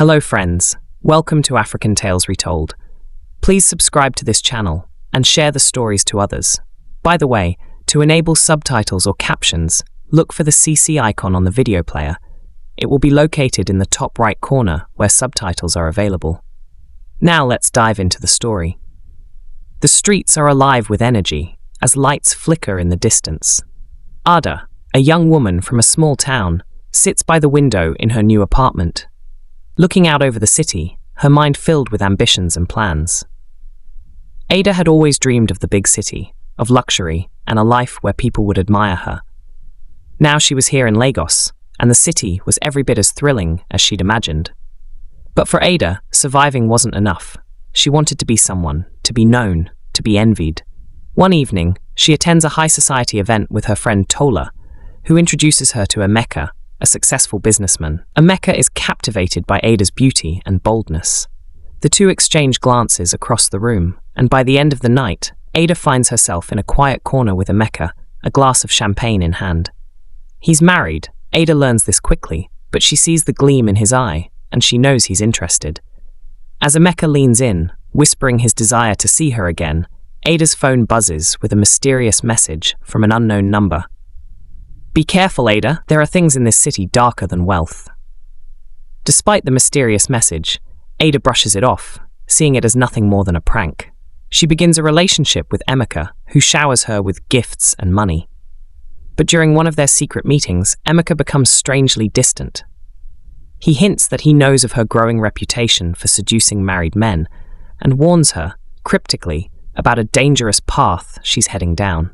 Hello friends, welcome to African Tales Retold. Please subscribe to this channel and share the stories to others. By the way, to enable subtitles or captions, look for the CC icon on the video player. It will be located in the top right corner where subtitles are available. Now let's dive into the story. The streets are alive with energy as lights flicker in the distance. Ada, a young woman from a small town, sits by the window in her new apartment. Looking out over the city, her mind filled with ambitions and plans. Ada had always dreamed of the big city, of luxury, and a life where people would admire her. Now she was here in Lagos, and the city was every bit as thrilling as she'd imagined. But for Ada, surviving wasn't enough. She wanted to be someone, to be known, to be envied. One evening, she attends a high society event with her friend Tola, who introduces her to Emeka, a successful businessman. Emeka is captivated by Ada's beauty and boldness. The two exchange glances across the room, and by the end of the night, Ada finds herself in a quiet corner with Emeka, a glass of champagne in hand. He's married. Ada learns this quickly, but she sees the gleam in his eye, and she knows he's interested. As Emeka leans in, whispering his desire to see her again, Ada's phone buzzes with a mysterious message from an unknown number. "Be careful, Ada. There are things in this city darker than wealth." Despite the mysterious message, Ada brushes it off, seeing it as nothing more than a prank. She begins a relationship with Emeka, who showers her with gifts and money. But during one of their secret meetings, Emeka becomes strangely distant. He hints that he knows of her growing reputation for seducing married men, and warns her, cryptically, about a dangerous path she's heading down.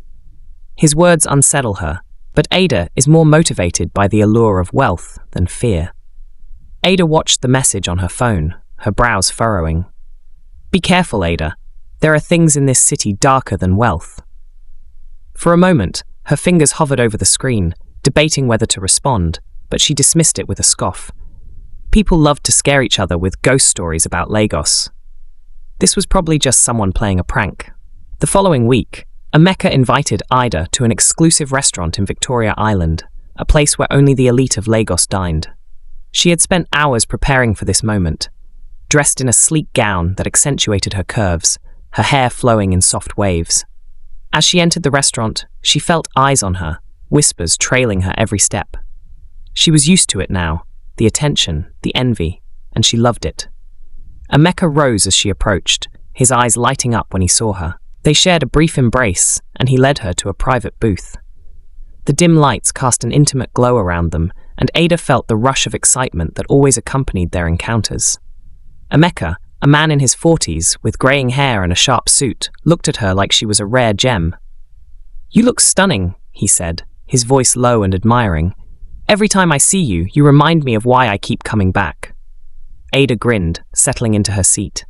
His words unsettle her, but Ada is more motivated by the allure of wealth than fear. Ada watched the message on her phone, her brows furrowing. "Be careful, Ada. There are things in this city darker than wealth." For a moment, her fingers hovered over the screen, debating whether to respond, but she dismissed it with a scoff. People loved to scare each other with ghost stories about Lagos. This was probably just someone playing a prank. The following week, Emeka invited Ada to an exclusive restaurant in Victoria Island, a place where only the elite of Lagos dined. She had spent hours preparing for this moment, dressed in a sleek gown that accentuated her curves, her hair flowing in soft waves. As she entered the restaurant, she felt eyes on her, whispers trailing her every step. She was used to it now, the attention, the envy, and she loved it. Emeka rose as she approached, his eyes lighting up when he saw her. They shared a brief embrace, and he led her to a private booth. The dim lights cast an intimate glow around them, and Ada felt the rush of excitement that always accompanied their encounters. Emeka, a man in his 40s, with greying hair and a sharp suit, looked at her like she was a rare gem. "You look stunning," he said, his voice low and admiring. "Every time I see you, you remind me of why I keep coming back." Ada grinned, settling into her seat.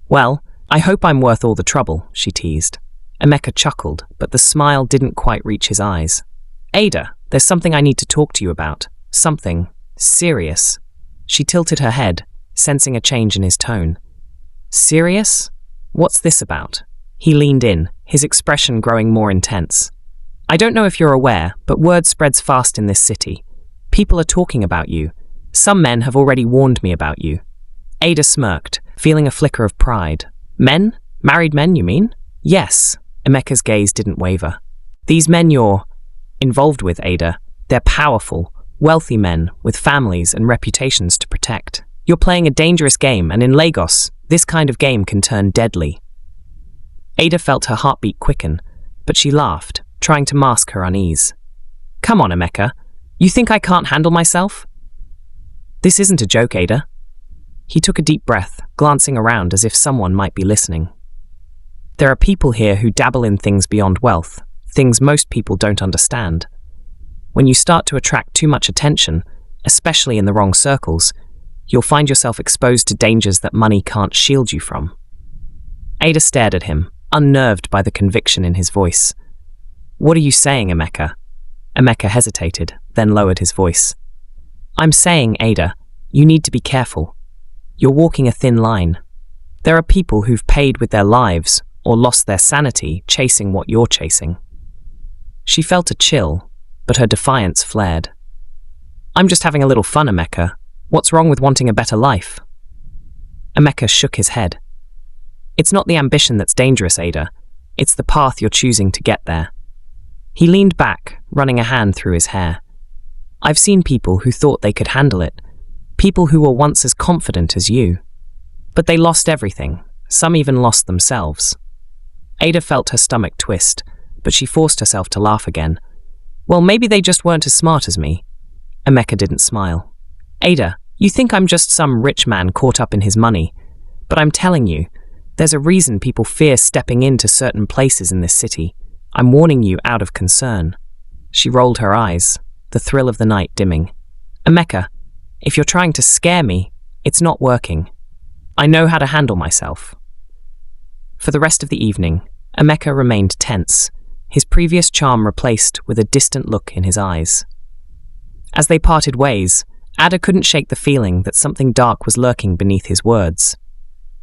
"Well, I hope I'm worth all the trouble," she teased. Emeka chuckled, but the smile didn't quite reach his eyes. "Ada, there's something I need to talk to you about. Something serious." She tilted her head, sensing a change in his tone. "Serious? What's this about?" He leaned in, his expression growing more intense. "I don't know if you're aware, but word spreads fast in this city. People are talking about you. Some men have already warned me about you." Ada smirked, feeling a flicker of pride. "Men? Married men, you mean?" "Yes." Emeka's gaze didn't waver. "These men you're involved with, Ada, they're powerful, wealthy men with families and reputations to protect. You're playing a dangerous game, and in Lagos, this kind of game can turn deadly." Ada felt her heartbeat quicken, but she laughed, trying to mask her unease. "Come on, Emeka. You think I can't handle myself?" "This isn't a joke, Ada." He took a deep breath, glancing around as if someone might be listening. "There are people here who dabble in things beyond wealth, things most people don't understand. When you start to attract too much attention, especially in the wrong circles, you'll find yourself exposed to dangers that money can't shield you from." Ada stared at him, unnerved by the conviction in his voice. "What are you saying, Emeka?" Emeka hesitated, then lowered his voice. "I'm saying, Ada, you need to be careful. You're walking a thin line. There are people who've paid with their lives or lost their sanity chasing what you're chasing." She felt a chill, but her defiance flared. "I'm just having a little fun, Emeka. What's wrong with wanting a better life? Emeka shook his head. It's not the ambition that's dangerous, Ada. It's the path you're choosing to get there. He leaned back, running a hand through his hair. I've seen people who thought they could handle it. People who were once as confident as you. But they lost everything. Some even lost themselves. Ada felt her stomach twist, but she forced herself to laugh again. Well, maybe they just weren't as smart as me. Emeka didn't smile. Ada, you think I'm just some rich man caught up in his money. But I'm telling you, there's a reason people fear stepping into certain places in this city. I'm warning you out of concern. She rolled her eyes, the thrill of the night dimming. Emeka, if you're trying to scare me, it's not working. I know how to handle myself. For the rest of the evening, Emeka remained tense, his previous charm replaced with a distant look in his eyes. As they parted ways, Ada couldn't shake the feeling that something dark was lurking beneath his words.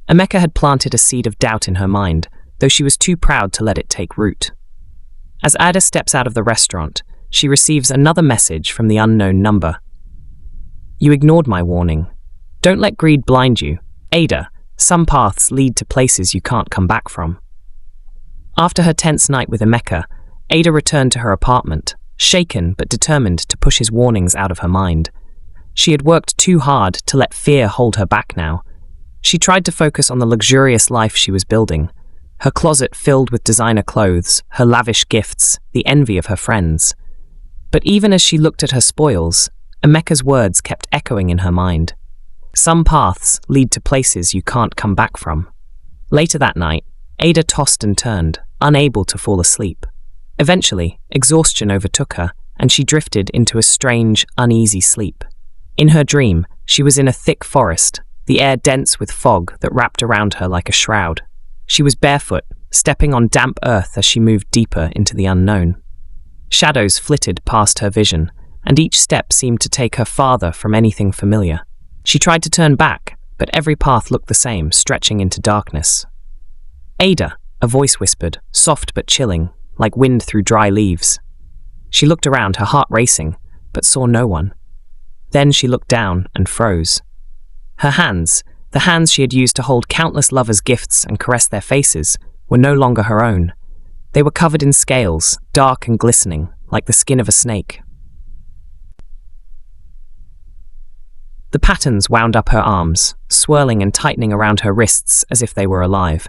Emeka had planted a seed of doubt in her mind, though she was too proud to let it take root. As Ada steps out of the restaurant, she receives another message from the unknown number. You ignored my warning. Don't let greed blind you. Ada, some paths lead to places you can't come back from. After her tense night with Emeka, Ada returned to her apartment, shaken but determined to push his warnings out of her mind. She had worked too hard to let fear hold her back now. She tried to focus on the luxurious life she was building, her closet filled with designer clothes, her lavish gifts, the envy of her friends. But even as she looked at her spoils, Emeka's words kept echoing in her mind. Some paths lead to places you can't come back from. Later that night, Ada tossed and turned, unable to fall asleep. Eventually, exhaustion overtook her, and she drifted into a strange, uneasy sleep. In her dream, she was in a thick forest, the air dense with fog that wrapped around her like a shroud. She was barefoot, stepping on damp earth as she moved deeper into the unknown. Shadows flitted past her vision, and each step seemed to take her farther from anything familiar. She tried to turn back, but every path looked the same, stretching into darkness. Ada, a voice whispered, soft but chilling, like wind through dry leaves. She looked around, her heart racing, but saw no one. Then she looked down and froze. Her hands, the hands she had used to hold countless lovers' gifts and caress their faces, were no longer her own. They were covered in scales, dark and glistening, like the skin of a snake. The patterns wound up her arms, swirling and tightening around her wrists as if they were alive.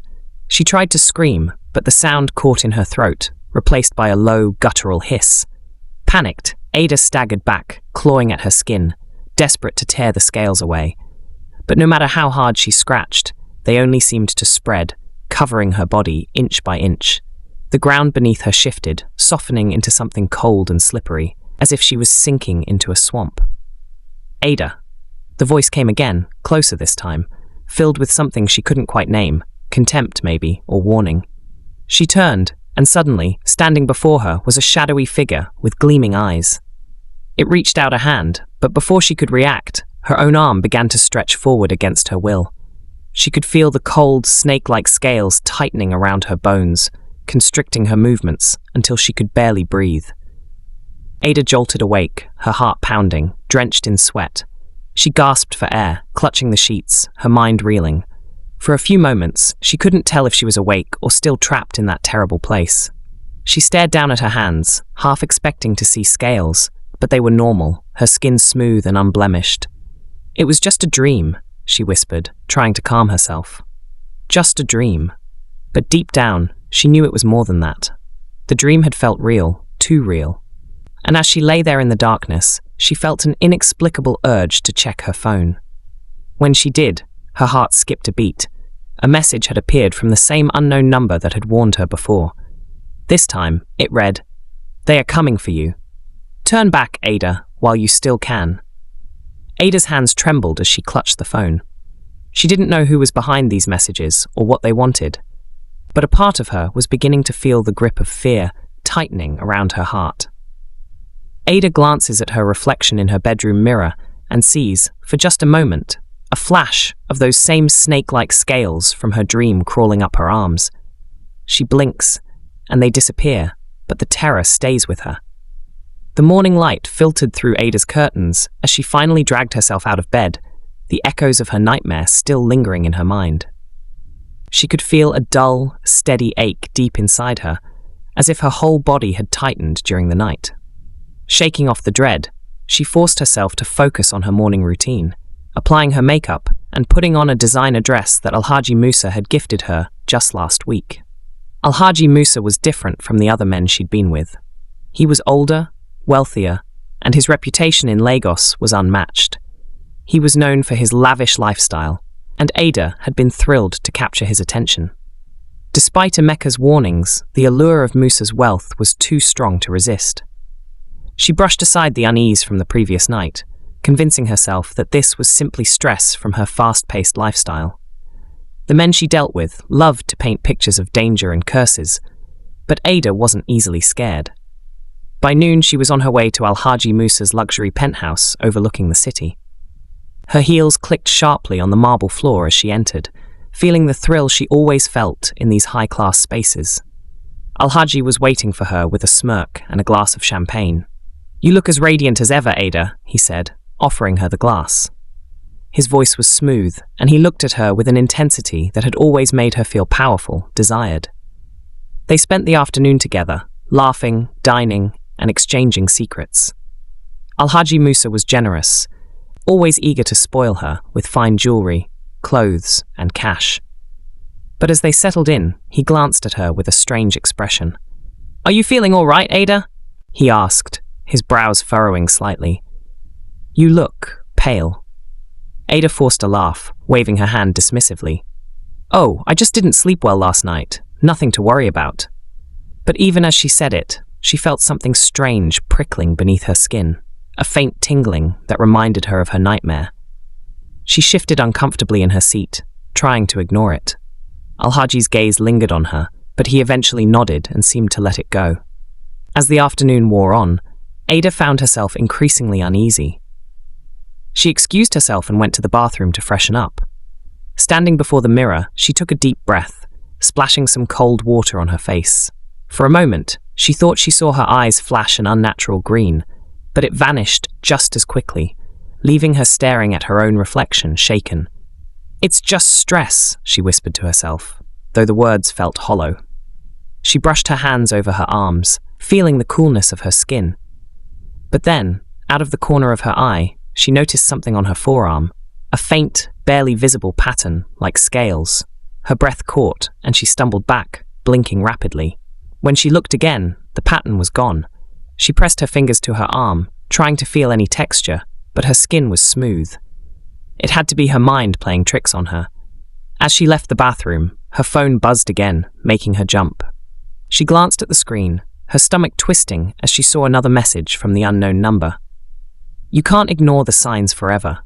She tried to scream, but the sound caught in her throat, replaced by a low, guttural hiss. Panicked, Ada staggered back, clawing at her skin, desperate to tear the scales away. But no matter how hard she scratched, they only seemed to spread, covering her body inch by inch. The ground beneath her shifted, softening into something cold and slippery, as if she was sinking into a swamp. Ada. The voice came again, closer this time, filled with something she couldn't quite name, contempt maybe, or warning. She turned, and suddenly, standing before her was a shadowy figure with gleaming eyes. It reached out a hand, but before she could react, her own arm began to stretch forward against her will. She could feel the cold, snake-like scales tightening around her bones, constricting her movements until she could barely breathe. Ada jolted awake, her heart pounding, drenched in sweat. She gasped for air, clutching the sheets, her mind reeling. For a few moments, she couldn't tell if she was awake or still trapped in that terrible place. She stared down at her hands, half expecting to see scales, but they were normal, her skin smooth and unblemished. It was just a dream, she whispered, trying to calm herself. Just a dream. But deep down, she knew it was more than that. The dream had felt real, too real. And as she lay there in the darkness, she felt an inexplicable urge to check her phone. When she did, her heart skipped a beat. A message had appeared from the same unknown number that had warned her before. This time, it read, "They are coming for you. Turn back, Ada, while you still can." Ada's hands trembled as she clutched the phone. She didn't know who was behind these messages or what they wanted, but a part of her was beginning to feel the grip of fear tightening around her heart. Ada glances at her reflection in her bedroom mirror and sees, for just a moment, a flash of those same snake-like scales from her dream crawling up her arms. She blinks, and they disappear, but the terror stays with her. The morning light filtered through Ada's curtains as she finally dragged herself out of bed, the echoes of her nightmare still lingering in her mind. She could feel a dull, steady ache deep inside her, as if her whole body had tightened during the night. Shaking off the dread, she forced herself to focus on her morning routine, applying her makeup and putting on a designer dress that Alhaji Musa had gifted her just last week. Alhaji Musa was different from the other men she'd been with. He was older, wealthier, and his reputation in Lagos was unmatched. He was known for his lavish lifestyle, and Ada had been thrilled to capture his attention. Despite Emeka's warnings, the allure of Musa's wealth was too strong to resist. She brushed aside the unease from the previous night, convincing herself that this was simply stress from her fast-paced lifestyle. The men she dealt with loved to paint pictures of danger and curses, but Ada wasn't easily scared. By noon, she was on her way to Alhaji Musa's luxury penthouse overlooking the city. Her heels clicked sharply on the marble floor as she entered, feeling the thrill she always felt in these high-class spaces. Alhaji was waiting for her with a smirk and a glass of champagne. "You look as radiant as ever, Ada," he said, offering her the glass. His voice was smooth, and he looked at her with an intensity that had always made her feel powerful, desired. They spent the afternoon together, laughing, dining, and exchanging secrets. Alhaji Musa was generous, always eager to spoil her with fine jewelry, clothes, and cash. But as they settled in, he glanced at her with a strange expression. "Are you feeling all right, Ada?" he asked, his brows furrowing slightly. "You look pale." Ada forced a laugh, waving her hand dismissively. "Oh, I just didn't sleep well last night. Nothing to worry about." But even as she said it, she felt something strange prickling beneath her skin, a faint tingling that reminded her of her nightmare. She shifted uncomfortably in her seat, trying to ignore it. Alhaji's gaze lingered on her, but he eventually nodded and seemed to let it go. As the afternoon wore on, Ada found herself increasingly uneasy. She excused herself and went to the bathroom to freshen up. Standing before the mirror, she took a deep breath, splashing some cold water on her face. For a moment, she thought she saw her eyes flash an unnatural green, but it vanished just as quickly, leaving her staring at her own reflection, shaken. "It's just stress," she whispered to herself, though the words felt hollow. She brushed her hands over her arms, feeling the coolness of her skin. But then, out of the corner of her eye, she noticed something on her forearm, a faint, barely visible pattern, like scales. Her breath caught, and she stumbled back, blinking rapidly. When she looked again, the pattern was gone. She pressed her fingers to her arm, trying to feel any texture, but her skin was smooth. It had to be her mind playing tricks on her. As she left the bathroom, her phone buzzed again, making her jump. She glanced at the screen, her stomach twisting as she saw another message from the unknown number. "You can't ignore the signs forever.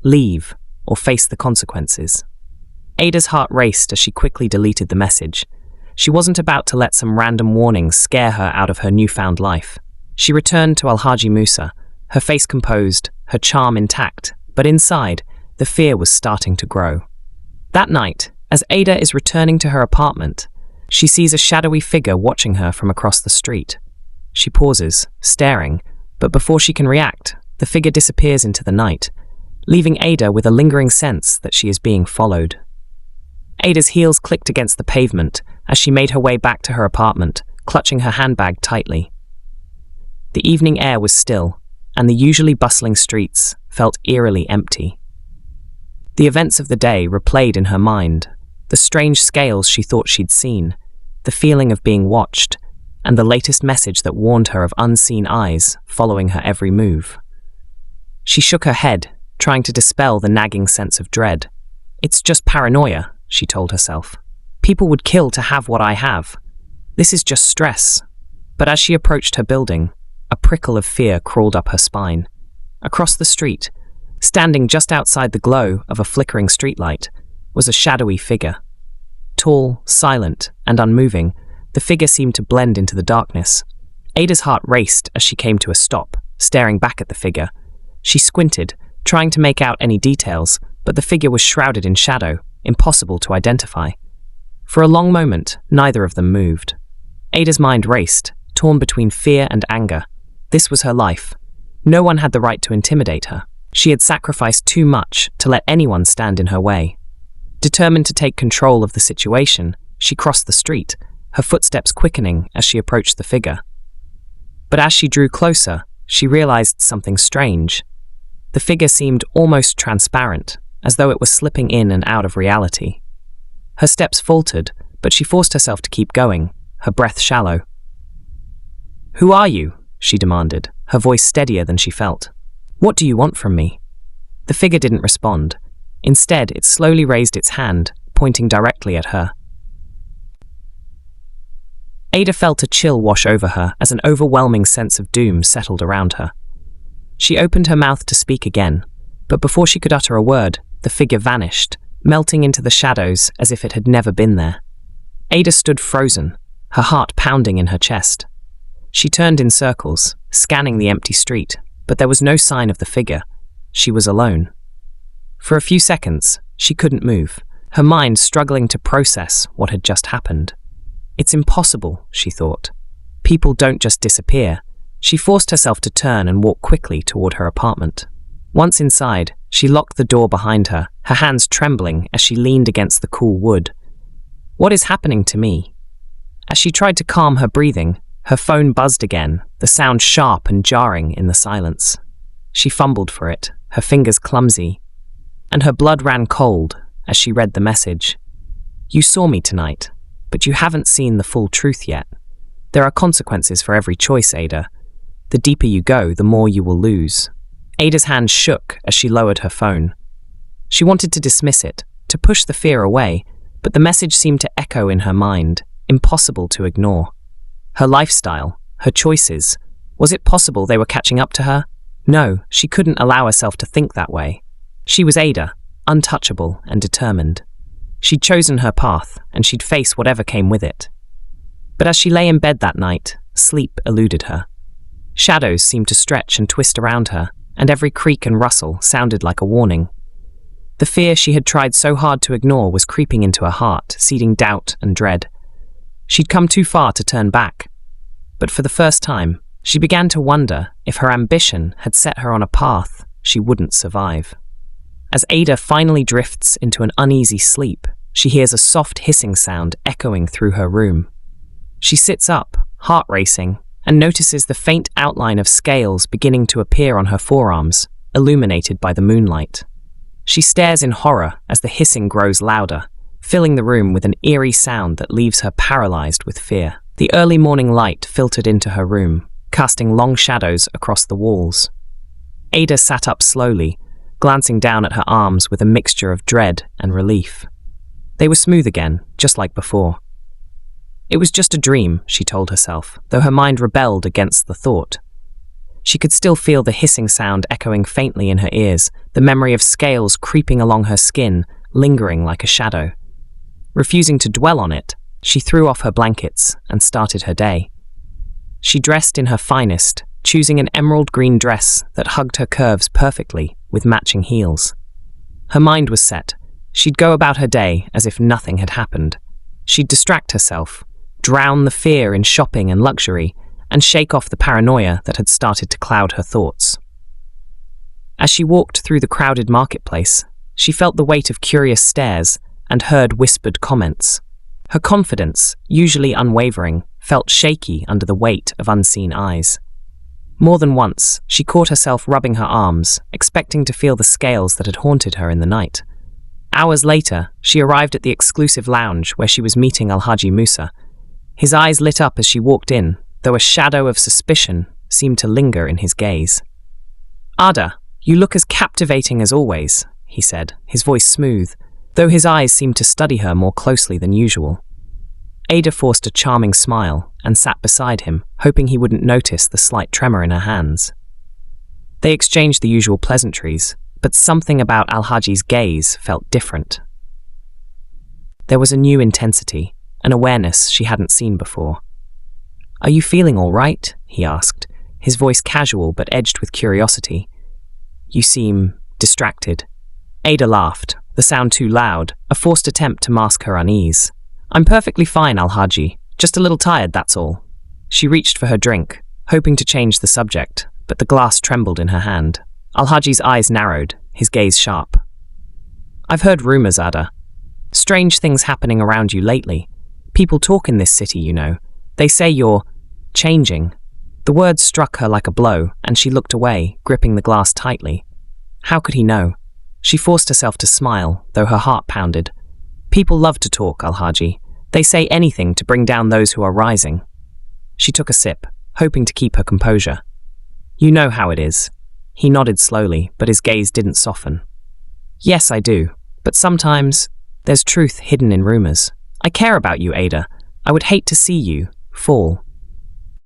Leave, or face the consequences." Ada's heart raced as she quickly deleted the message. She wasn't about to let some random warnings scare her out of her newfound life. She returned to Alhaji Musa, her face composed, her charm intact, but inside, the fear was starting to grow. That night, as Ada is returning to her apartment, she sees a shadowy figure watching her from across the street. She pauses, staring, but before she can react, the figure disappears into the night, leaving Ada with a lingering sense that she is being followed. Ada's heels clicked against the pavement as she made her way back to her apartment, clutching her handbag tightly. The evening air was still, and the usually bustling streets felt eerily empty. The events of the day replayed in her mind, the strange scales she thought she'd seen, the feeling of being watched, and the latest message that warned her of unseen eyes following her every move. She shook her head, trying to dispel the nagging sense of dread. "It's just paranoia," she told herself. "People would kill to have what I have. This is just stress." But as she approached her building, a prickle of fear crawled up her spine. Across the street, standing just outside the glow of a flickering streetlight, was a shadowy figure. Tall, silent, and unmoving, the figure seemed to blend into the darkness. Ada's heart raced as she came to a stop, staring back at the figure. She squinted, trying to make out any details, but the figure was shrouded in shadow, impossible to identify. For a long moment, neither of them moved. Ada's mind raced, torn between fear and anger. This was her life. No one had the right to intimidate her. She had sacrificed too much to let anyone stand in her way. Determined to take control of the situation, she crossed the street, her footsteps quickening as she approached the figure. But as she drew closer, she realized something strange. The figure seemed almost transparent, as though it was slipping in and out of reality. Her steps faltered, but she forced herself to keep going, her breath shallow. "Who are you?" she demanded, her voice steadier than she felt. "What do you want from me?" The figure didn't respond. Instead, it slowly raised its hand, pointing directly at her. Ada felt a chill wash over her as an overwhelming sense of doom settled around her. She opened her mouth to speak again, but before she could utter a word, the figure vanished, melting into the shadows as if it had never been there. Ada stood frozen, her heart pounding in her chest. She turned in circles, scanning the empty street, but there was no sign of the figure. She was alone. For a few seconds, she couldn't move, her mind struggling to process what had just happened. It's impossible, she thought. People don't just disappear. She forced herself to turn and walk quickly toward her apartment. Once inside, she locked the door behind her, her hands trembling as she leaned against the cool wood. What is happening to me? As she tried to calm her breathing, her phone buzzed again, the sound sharp and jarring in the silence. She fumbled for it, her fingers clumsy, and her blood ran cold as she read the message. "You saw me tonight, but you haven't seen the full truth yet. There are consequences for every choice, Ada. The deeper you go, the more you will lose." Ada's hand shook as she lowered her phone. She wanted to dismiss it, to push the fear away, but the message seemed to echo in her mind, impossible to ignore. Her lifestyle, her choices, was it possible they were catching up to her? No, she couldn't allow herself to think that way. She was Ada, untouchable and determined. She'd chosen her path, and she'd face whatever came with it. But as she lay in bed that night, sleep eluded her. Shadows seemed to stretch and twist around her, and every creak and rustle sounded like a warning. The fear she had tried so hard to ignore was creeping into her heart, seeding doubt and dread. She'd come too far to turn back. But for the first time, she began to wonder if her ambition had set her on a path she wouldn't survive. As Ada finally drifts into an uneasy sleep, she hears a soft hissing sound echoing through her room. She sits up, heart racing, and notices the faint outline of scales beginning to appear on her forearms, illuminated by the moonlight. She stares in horror as the hissing grows louder, filling the room with an eerie sound that leaves her paralyzed with fear. The early morning light filtered into her room, casting long shadows across the walls. Ada sat up slowly, glancing down at her arms with a mixture of dread and relief. They were smooth again, just like before. It was just a dream, she told herself, though her mind rebelled against the thought. She could still feel the hissing sound echoing faintly in her ears, the memory of scales creeping along her skin, lingering like a shadow. Refusing to dwell on it, she threw off her blankets and started her day. She dressed in her finest, choosing an emerald green dress that hugged her curves perfectly with matching heels. Her mind was set. She'd go about her day as if nothing had happened. She'd distract herself, drown the fear in shopping and luxury, and shake off the paranoia that had started to cloud her thoughts. As she walked through the crowded marketplace, she felt the weight of curious stares and heard whispered comments. Her confidence, usually unwavering, felt shaky under the weight of unseen eyes. More than once, she caught herself rubbing her arms, expecting to feel the scales that had haunted her in the night. Hours later, she arrived at the exclusive lounge where she was meeting Alhaji Musa. His eyes lit up as she walked in, though a shadow of suspicion seemed to linger in his gaze. "Ada, you look as captivating as always," he said, his voice smooth, though his eyes seemed to study her more closely than usual. Ada forced a charming smile and sat beside him, hoping he wouldn't notice the slight tremor in her hands. They exchanged the usual pleasantries, but something about Alhaji's gaze felt different. There was a new intensity, an awareness she hadn't seen before. "Are you feeling all right?" he asked, his voice casual but edged with curiosity. "You seem distracted." Ada laughed, the sound too loud, a forced attempt to mask her unease. "I'm perfectly fine, Alhaji. Just a little tired, that's all." She reached for her drink, hoping to change the subject, but the glass trembled in her hand. Alhaji's eyes narrowed, his gaze sharp. I've heard rumors, Ada. Strange things happening around you lately. People talk in this city, you know. They say you're changing. The words struck her like a blow, and she looked away, gripping the glass tightly. How could he know? She forced herself to smile, though her heart pounded. People love to talk, Alhaji. They say anything to bring down those who are rising. She took a sip, hoping to keep her composure. You know how it is. He nodded slowly, but his gaze didn't soften. Yes, I do. But sometimes, there's truth hidden in rumors. I care about you, Ada. I would hate to see you fall.